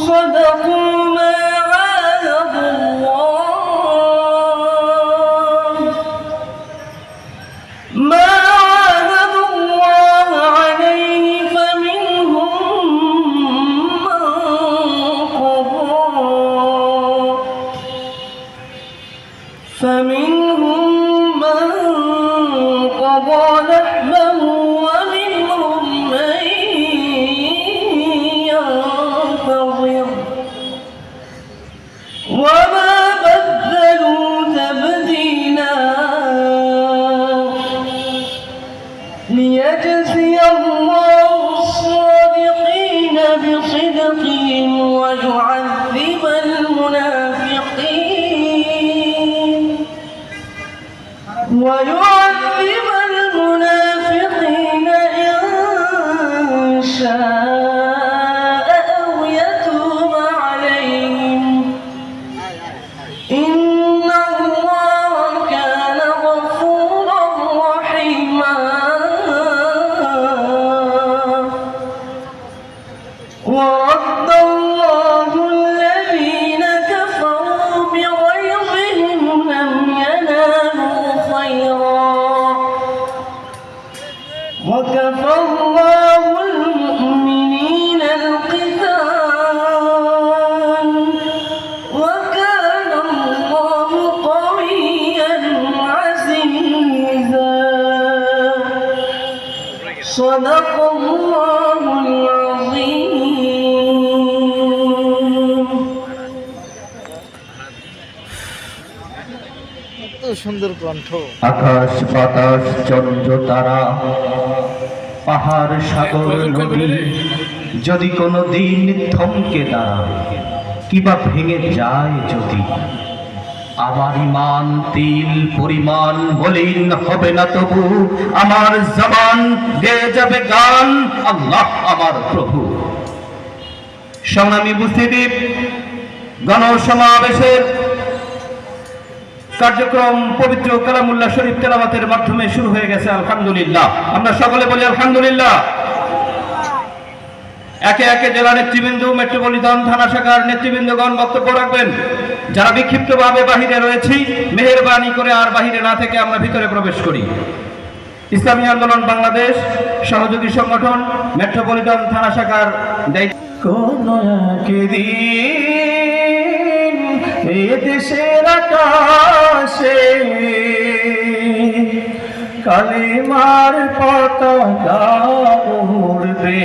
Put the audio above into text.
صدقوا ما عاهدوا الله عليه فمنهم من قضى نحبه ومنهم من ينتظر وما بدلوا تبديلا ليجزي الله الصادقين بصدقهم ويعذب المنافقين إن شاء أو يتوب عليهم إن الله كان غفورا رحيما ورد الله الذين كفروا بغيظهم لم ينالوا خيرا وكفى الله المؤمنين القتال وكان الله قويا عزيزا صدق الله العظيم সুন্দর কণ্ঠ। আকাশ বাতাস চন্দ্র তারা পাহাড় সাগর নদী যদি কোনো দিন থমকে দাঁড়ায় কিবা ভেঙে যায় যদি, আমার ইমান তিল পরিমাণ মলিন হবে না তবু আমার জবান গেয়ে যাবে গান আল্লাহ আমার প্রভু। সংগ্রামী উপস্থিতি, গণসমাবেশের কার্যক্রম পবিত্র কালামুল্লাহ শরীফ তেলাওয়াতের মাধ্যমে শুরু হয়ে গেছে। আলহামদুলিল্লাহ, আমরা সকলে বলি আলহামদুলিল্লাহ। একে একে জেলা নেতৃবৃন্দ, মেট্রোপলিটন থানা শাখার নেতৃবৃন্দগণ বক্তব্য রাখবেন। যারা বিক্ষিপ্তভাবে বাহিরে রয়েছি, মেহেরবানি করে আর বাহিরে না থেকে আমরা ভিতরে প্রবেশ করি। ইসলামী আন্দোলন বাংলাদেশ সহযোগী সংগঠন মেট্রোপলিটন থানা শাখার দায়িত্ব। দেশের আকাশে কালিমার পতাকা উড়বে।